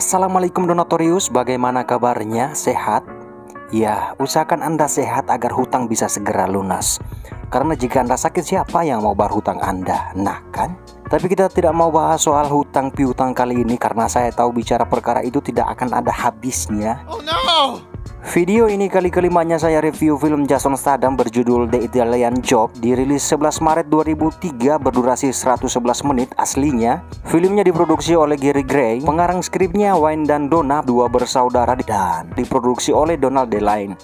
Assalamualaikum Donatorius, bagaimana kabarnya? Sehat? Ya, usahakan Anda sehat agar hutang bisa segera lunas. Karena jika Anda sakit, siapa yang mau bayar hutang Anda? Nah kan? Tapi kita tidak mau bahas soal hutang piutang kali ini karena saya tahu bicara perkara itu tidak akan ada habisnya. Oh no! Video ini kali kelimanya saya review film Jason Statham berjudul The Italian Job, dirilis 11 Maret 2003 berdurasi 111 menit aslinya. Filmnya diproduksi oleh Gary Gray, pengarang skripnya Wayne dan Donna, dua bersaudara, dan diproduksi oleh Donald DeLine.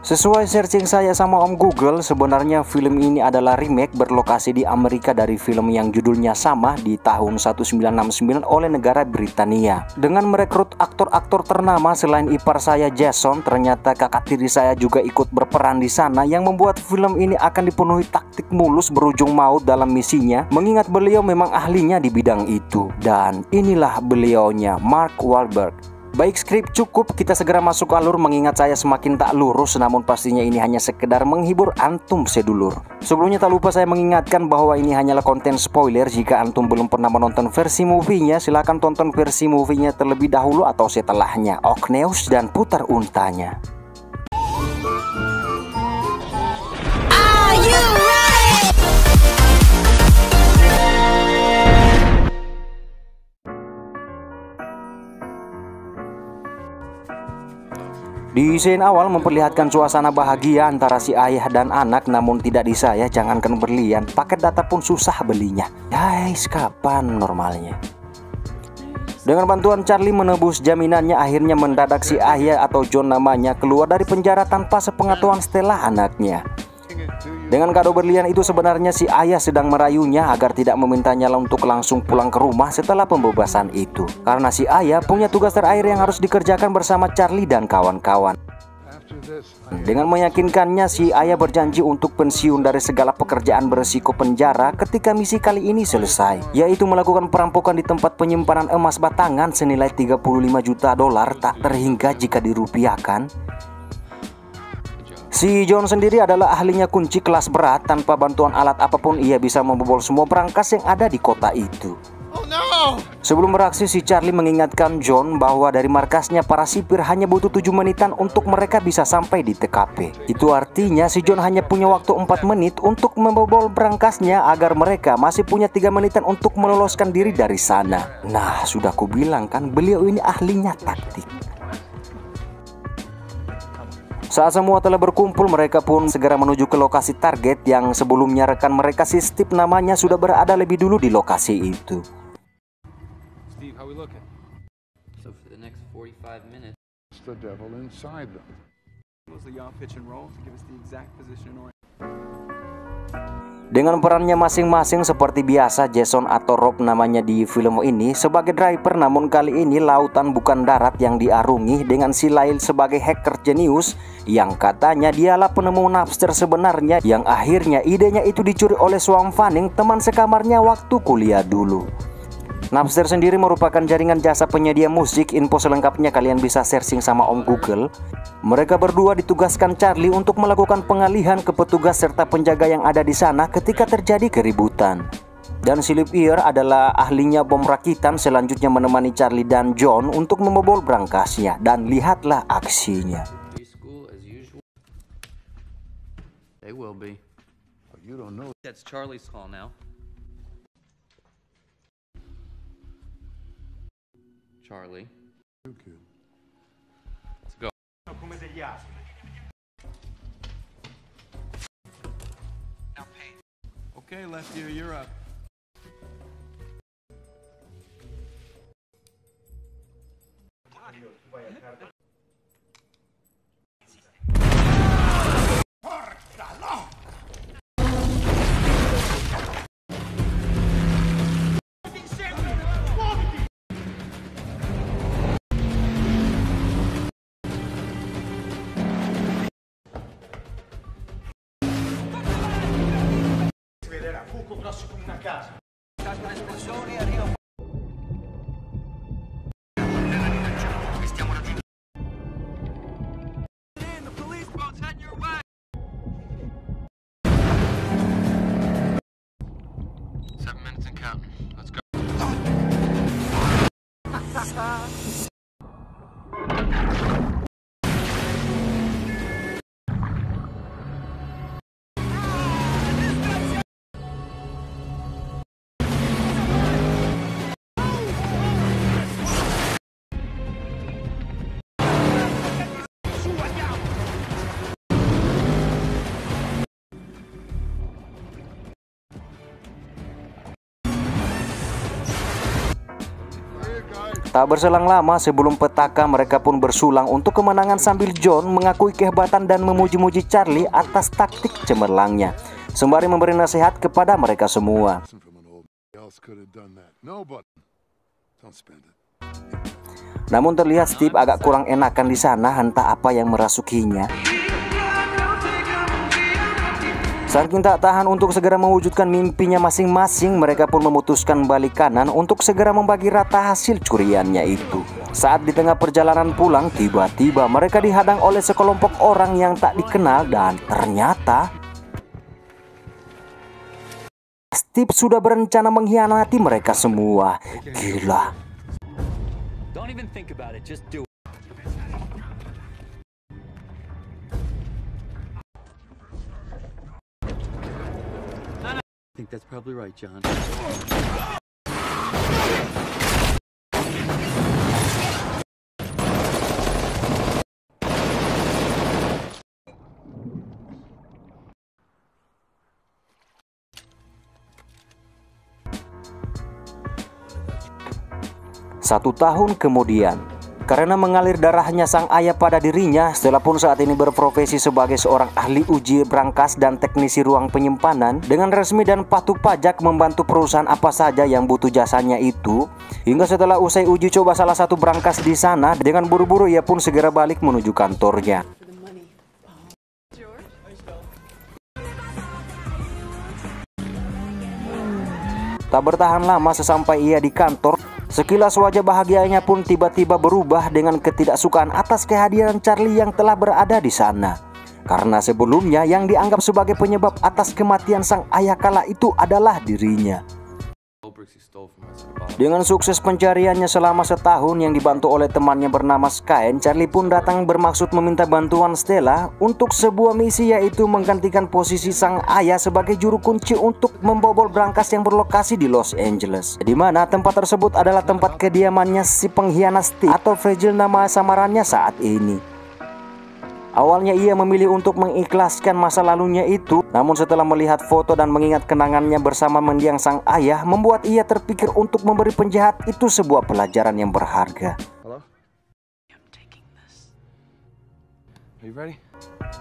Sesuai searching saya sama Om Google, sebenarnya film ini adalah remake berlokasi di Amerika dari film yang judulnya sama di tahun 1969 oleh negara Britania. Dengan merekrut aktor-aktor ternama selain ipar saya Jason, ternyata kakak tiri saya juga ikut berperan di sana yang membuat film ini akan dipenuhi taktik mulus berujung maut dalam misinya, mengingat beliau memang ahlinya di bidang itu. Dan inilah beliaunya, Mark Wahlberg. Baik skrip cukup, kita segera masuk alur mengingat saya semakin tak lurus, namun pastinya ini hanya sekedar menghibur antum sedulur. Sebelumnya tak lupa saya mengingatkan bahwa ini hanyalah konten spoiler. Jika antum belum pernah menonton versi movie-nya, silahkan tonton versi movie-nya terlebih dahulu atau setelahnya. Okneus dan putar untanya. Di scene awal memperlihatkan suasana bahagia antara si ayah dan anak, namun tidak di saya, jangankan berlian, paket data pun susah belinya. Guys, kapan normalnya? Dengan bantuan Charlie menebus jaminannya, akhirnya mendadak si ayah atau John namanya keluar dari penjara tanpa sepengetahuan Stella anaknya. Dengan kado berlian itu sebenarnya si ayah sedang merayunya agar tidak memintanya untuk langsung pulang ke rumah setelah pembebasan itu. Karena si ayah punya tugas terakhir yang harus dikerjakan bersama Charlie dan kawan-kawan. Dengan meyakinkannya, si ayah berjanji untuk pensiun dari segala pekerjaan beresiko penjara ketika misi kali ini selesai, yaitu melakukan perampokan di tempat penyimpanan emas batangan senilai 35 juta dolar tak terhingga jika dirupiahkan. Si John sendiri adalah ahlinya kunci kelas berat. Tanpa bantuan alat apapun ia bisa membobol semua brankas yang ada di kota itu. Sebelum beraksi, si Charlie mengingatkan John bahwa dari markasnya para sipir hanya butuh 7 menitan untuk mereka bisa sampai di TKP. Itu artinya si John hanya punya waktu 4 menit untuk membobol brankasnya agar mereka masih punya 3 menitan untuk meloloskan diri dari sana. Nah, sudah kubilang kan beliau ini ahlinya taktik. Saat semua telah berkumpul, mereka pun segera menuju ke lokasi target yang sebelumnya rekan mereka si Steve namanya sudah berada lebih dulu di lokasi itu. Steve, how we looking? So for the next 45 minutes, It's the devil inside them. mostly y'all pitch and roll to give us the exact position or Dengan perannya masing-masing seperti biasa, Jason atau Rob namanya di film ini sebagai driver, namun kali ini lautan bukan darat yang diarungi dengan si Lyle sebagai hacker jenius yang katanya dialah penemu Napster sebenarnya, yang akhirnya idenya itu dicuri oleh Swam Fanning, teman sekamarnya waktu kuliah dulu. Napster sendiri merupakan jaringan jasa penyedia musik. Info selengkapnya kalian bisa searching sama Om Google. Mereka berdua ditugaskan Charlie untuk melakukan pengalihan ke petugas serta penjaga yang ada di sana ketika terjadi keributan. Dan Philip Ear adalah ahlinya bom rakitan, selanjutnya menemani Charlie dan John untuk membobol brankasnya. Dan lihatlah aksinya. school as usual. They will be. You don't know. That's Charlie's call now. Charlie. You kid. Let's go. Okay, left ear, you're up. Tak berselang lama sebelum petaka, mereka pun bersulang untuk kemenangan sambil John mengakui kehebatan dan memuji-muji Charlie atas taktik cemerlangnya, sembari memberi nasihat kepada mereka semua. Listen from an old else could have done that. No, but don't spend it. Namun terlihat Steve agak kurang enakan di sana, entah apa yang merasukinya. Saking tak tahan untuk segera mewujudkan mimpinya masing-masing, mereka pun memutuskan balik kanan untuk segera membagi rata hasil curiannya itu. Saat di tengah perjalanan pulang, tiba-tiba mereka dihadang oleh sekelompok orang yang tak dikenal dan ternyata Steve sudah berencana mengkhianati mereka semua. Gila. Don't even think about it, just do it. I think that's probably right, John. Satu tahun kemudian, karena mengalir darahnya sang ayah pada dirinya, Stella pun saat ini berprofesi sebagai seorang ahli uji brankas dan teknisi ruang penyimpanan dengan resmi dan patuh pajak membantu perusahaan apa saja yang butuh jasanya itu. Hingga setelah usai uji coba salah satu brankas di sana, dengan buru-buru ia pun segera balik menuju kantornya. Tak bertahan lama sesampai ia di kantor, sekilas wajah bahagianya pun tiba-tiba berubah dengan ketidaksukaan atas kehadiran Charlie yang telah berada di sana. Karena sebelumnya yang dianggap sebagai penyebab atas kematian sang ayah kala itu adalah dirinya. Dengan sukses pencariannya selama setahun yang dibantu oleh temannya bernama Skyen, Charlie pun datang bermaksud meminta bantuan Stella untuk sebuah misi, yaitu menggantikan posisi sang ayah sebagai juru kunci untuk membobol brankas yang berlokasi di Los Angeles, di mana tempat tersebut adalah tempat kediamannya si pengkhianat Steve atau Fragile nama samarannya saat ini. Awalnya ia memilih untuk mengikhlaskan masa lalunya itu, namun setelah melihat foto dan mengingat kenangannya bersama mendiang sang ayah, membuat ia terpikir untuk memberi penjahat itu sebuah pelajaran yang berharga. Hello? Are you ready?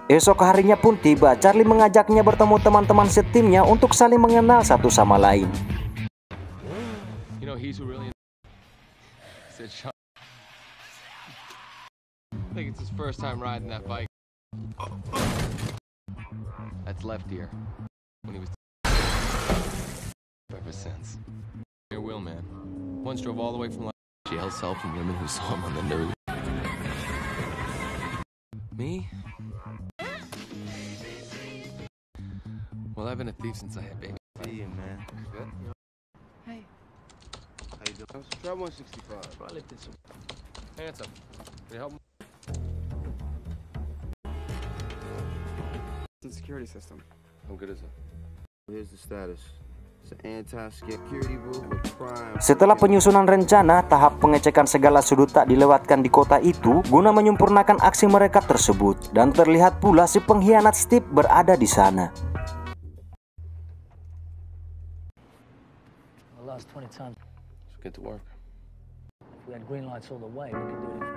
Esok harinya pun tiba, Charlie mengajaknya bertemu teman-teman setimnya untuk saling mengenal satu sama lain. You know, he's who really said Sean. I think it's his first time riding that bike. That's left ear. When he was ever since. Your will, man. Once drove all the way from jail cell from women who saw him on the news. Me? Well, I've been a thief since I had babies. See you, man. Good? Hey. How you doing? Try 165. I lifted some. Handsome. Can you help me? Security system. How good is it? Here's the status. It's an anti-security booth with prime. Setelah penyusunan rencana, tahap pengecekan segala sudut tak dilewatkan di kota itu guna menyempurnakan aksi mereka tersebut, dan terlihat pula si pengkhianat Steve berada di sana. Last 20 times. Let's get to work. If we had green lights all the way, we could do it.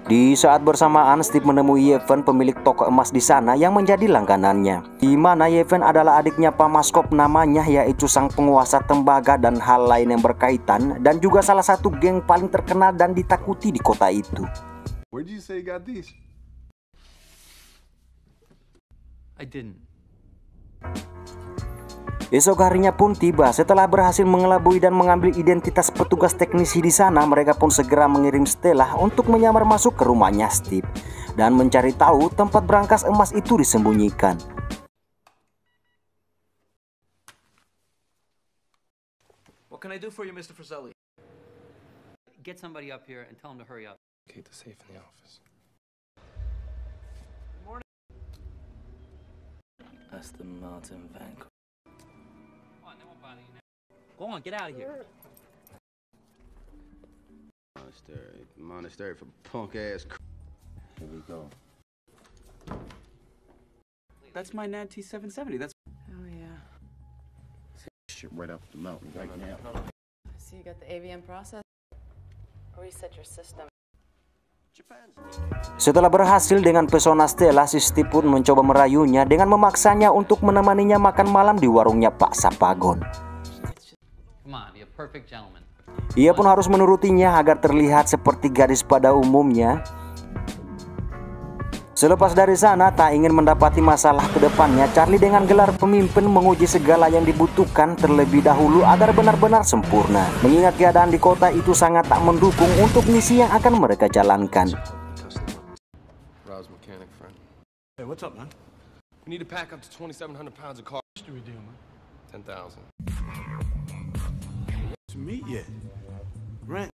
Di saat bersamaan, Steve menemui Yevhen, pemilik toko emas di sana yang menjadi langganannya. Di mana Yevhen adalah adiknya Pak Maskop namanya, yaitu sang penguasa tembaga dan hal lain yang berkaitan, dan juga salah satu geng paling terkenal dan ditakuti di kota itu. Where'd you say you got these? I didn't. Esok harinya pun tiba. Setelah berhasil mengelabui dan mengambil identitas petugas teknisi di sana, mereka pun segera mengirim Stella untuk menyamar masuk ke rumahnya Steve dan mencari tahu tempat brankas emas itu disembunyikan. What can I do for you, Mr. Frizzelli? Get somebody up here and tell him to hurry up. Keep the safe in the office. Aston Martin Vanquish. Go on, get out of here. Monastery for punk ass. Here we go. That's my NAD T770. That's. Oh, yeah. Shit right up the mountain right now. I see you got the AVM process. Setelah berhasil dengan pesona Stella, si Steve pun mencoba merayunya dengan memaksanya untuk menemaninya makan malam di warungnya Pak Sapagon. Ia pun harus menurutinya agar terlihat seperti gadis pada umumnya. Selepas dari sana, tak ingin mendapati masalah ke depannya, Charlie dengan gelar pemimpin menguji segala yang dibutuhkan terlebih dahulu agar benar-benar sempurna. Mengingat keadaan di kota itu sangat tak mendukung untuk misi yang akan mereka jalankan. Rob's mechanic friend. Hey, what's up, man? We need to pack up to 2,700 pounds of car. What do we do, man? 10,000. To meet yet? Rent.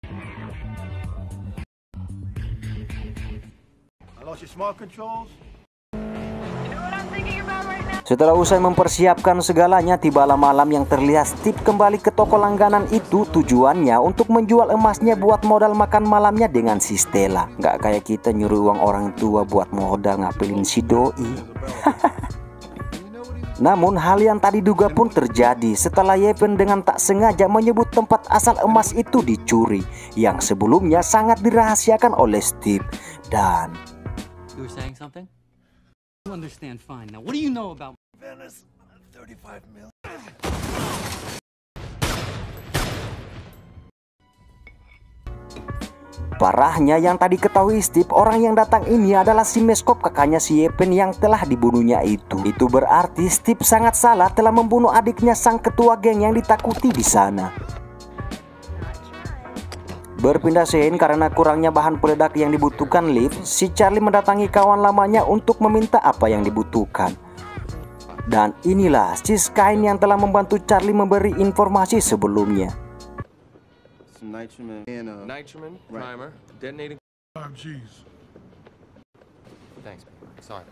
I lost your smart controls. Setelah usai mempersiapkan segalanya, tibalah malam yang terlihat Steve kembali ke toko langganan itu. Tujuannya untuk menjual emasnya buat modal makan malamnya dengan si Stella. Nggak kayak kita nyuruh uang orang tua buat modal ngapelin si doi. Namun hal yang tadi duga pun terjadi setelah Yevhen dengan tak sengaja menyebut tempat asal emas itu dicuri, yang sebelumnya sangat dirahasiakan oleh Steve. Dan You were saying something? You understand fine. Now, what do you know about Venice, 35 million. parahnya yang tadi ketahui Steve, orang yang datang ini adalah si Meskop, kakaknya si Yevhen yang telah dibunuhnya itu. Itu berarti Steve sangat salah telah membunuh adiknya sang ketua geng yang ditakuti di sana. Berpindah scene karena kurangnya bahan peledak yang dibutuhkan Liv, si Charlie mendatangi kawan lamanya untuk meminta apa yang dibutuhkan. Dan inilah si Skyn yang telah membantu Charlie memberi informasi sebelumnya. Some nitrogen and Nitrogen, primer, detonating. 5Gs. Thanks. Sorry.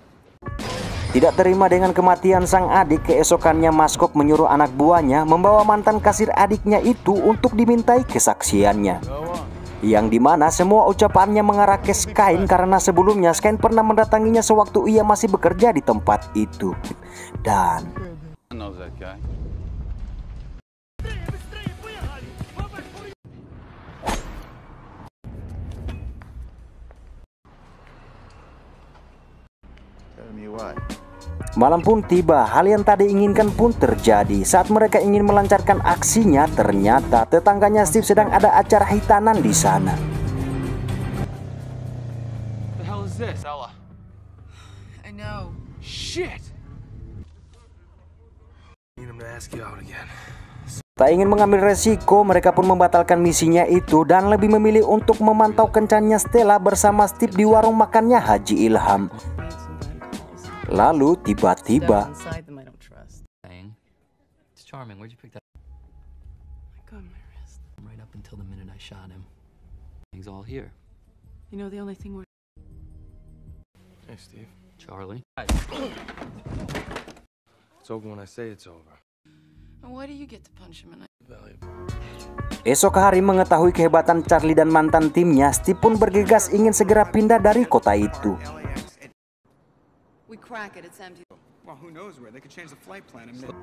Tidak terima dengan kematian sang adik, keesokannya Maskop menyuruh anak buahnya membawa mantan kasir adiknya itu untuk dimintai kesaksiannya. Yang dimana semua ucapannya mengarah ke Skyn karena sebelumnya Skyn pernah mendatanginya sewaktu ia masih bekerja di tempat itu. Dan tell me why. malam pun tiba, hal yang tadi inginkan pun terjadi. Saat mereka ingin melancarkan aksinya, ternyata tetangganya Steve sedang ada acara hitanan di sana. What the hell is this, Ella? I know. Shit! Need him to ask you out again. Tak ingin mengambil resiko, mereka pun membatalkan misinya itu dan lebih memilih untuk memantau kencannya Stella bersama Steve di warung makannya Haji Ilham. Lalu tiba-tiba It's charming. Where'd you pick that? I got my wrist. Right up until the minute I shot him. Things all here. You know, the only thing we're... Hey, Steve. Charlie. It's over when I say it's over. And why do you get to punch him and I... Valuable. esok hari mengetahui kehebatan Charlie dan mantan timnya, Steve pun bergegas ingin segera pindah dari kota itu. We crack it, it's empty. Well, who knows where? They could change the flight plan in mid.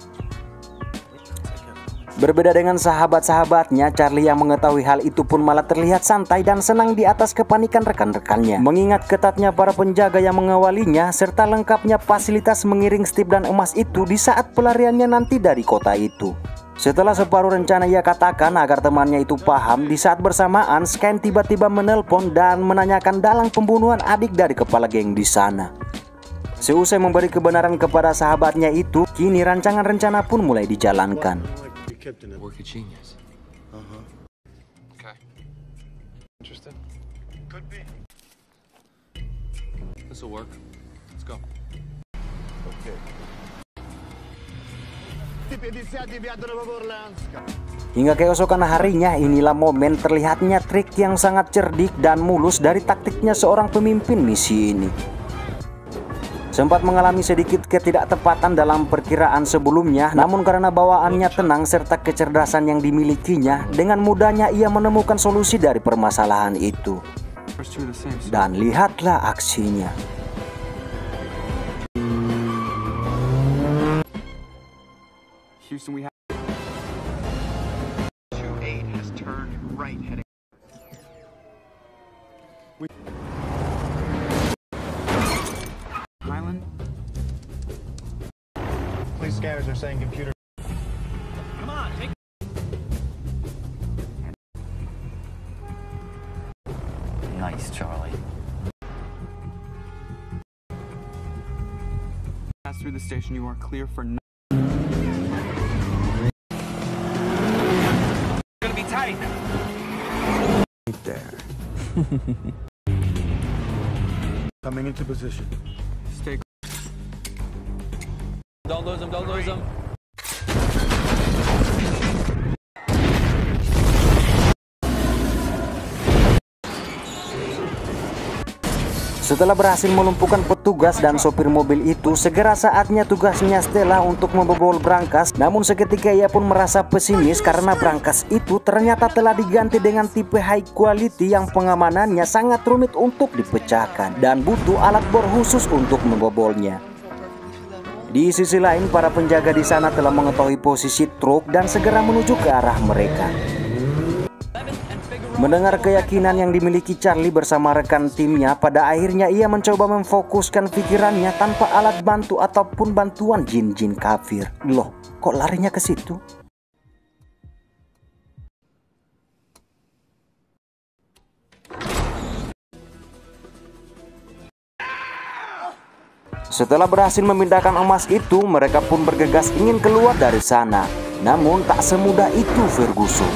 Berbeda dengan sahabat-sahabatnya, Charlie yang mengetahui hal itu pun malah terlihat santai dan senang di atas kepanikan rekan-rekannya. Mengingat ketatnya para penjaga yang mengawalinya, serta lengkapnya fasilitas mengiring Steve dan emas itu di saat pelariannya nanti dari kota itu. Setelah separuh rencana ia katakan agar temannya itu paham, di saat bersamaan Skyn tiba-tiba menelpon dan menanyakan dalang pembunuhan adik dari kepala geng di sana. Seusai memberi kebenaran kepada sahabatnya itu, kini rancangan rencana pun mulai dijalankan. Work a genius. Okay. Interested? Could be. This'll work. Let's go. Okay. Hingga keesokan harinya, inilah momen terlihatnya trik yang sangat cerdik dan mulus dari taktiknya seorang pemimpin misi ini. Sempat mengalami sedikit ketidaktepatan dalam perkiraan sebelumnya, namun karena bawaannya tenang serta kecerdasan yang dimilikinya, dengan mudahnya ia menemukan solusi dari permasalahan itu. Dan lihatlah aksinya. Houston, we have... 28 has turned right heading. Highland? Police scanners are saying computer. Come on, take. Nice, Charlie. Pass through the station. You are clear for. Gonna be tight. Right there. Coming into position. Stay. Don't lose him, don't lose him. Setelah berhasil melumpuhkan petugas dan sopir mobil itu, segera saatnya tugasnya Stella untuk membobol brankas. Namun seketika ia pun merasa pesimis karena brankas itu ternyata telah diganti dengan tipe high quality yang pengamanannya sangat rumit untuk dipecahkan dan butuh alat bor khusus untuk membobolnya. Di sisi lain, para penjaga di sana telah mengetahui posisi truk dan segera menuju ke arah mereka. Mendengar keyakinan yang dimiliki Charlie bersama rekan timnya, pada akhirnya ia mencoba memfokuskan pikirannya tanpa alat bantu ataupun bantuan jin-jin kafir. Loh, kok larinya ke situ? Setelah berhasil memindahkan emas itu, mereka pun bergegas ingin keluar dari sana. Namun tak semudah itu Ferguson.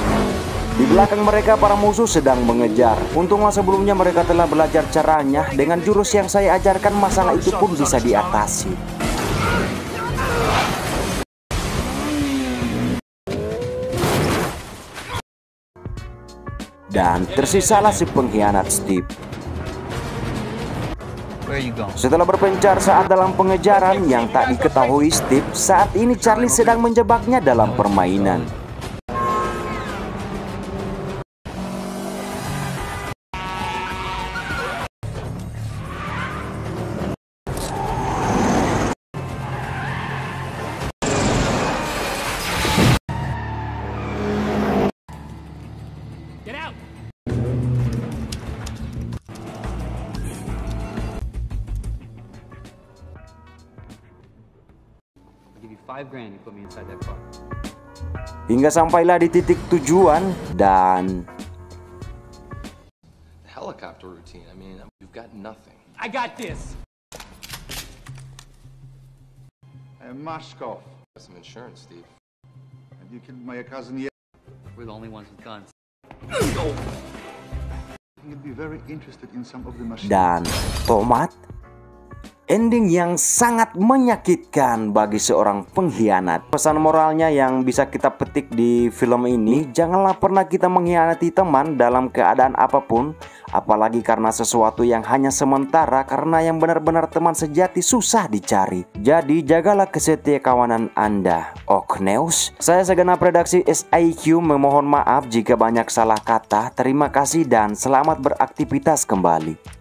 Di belakang mereka para musuh sedang mengejar. Untunglah sebelumnya mereka telah belajar caranya. Dengan jurus yang saya ajarkan, masalah itu pun bisa diatasi. Dan tersisalah si pengkhianat Steve. Setelah berpencar saat dalam pengejaran yang tak diketahui Steve, saat ini Charlie sedang menjebaknya dalam permainan. $5,000 you put me inside that car. Hingga sampailah di titik tujuan dan The helicopter routine, I mean, you've got nothing. I got this. Mashkov. Some insurance, Steve. Have you killed my cousin yet? We're the only ones with guns. You'd be very interested in some of the machines. dan tomat. Ending yang sangat menyakitkan bagi seorang pengkhianat. Pesan moralnya yang bisa kita petik di film ini, janganlah pernah kita mengkhianati teman dalam keadaan apapun, apalagi karena sesuatu yang hanya sementara, karena yang benar-benar teman sejati susah dicari. Jadi jagalah kesetiakawanan Anda. Okneus. Saya segenap redaksi SIQ memohon maaf jika banyak salah kata. Terima kasih dan selamat beraktivitas kembali.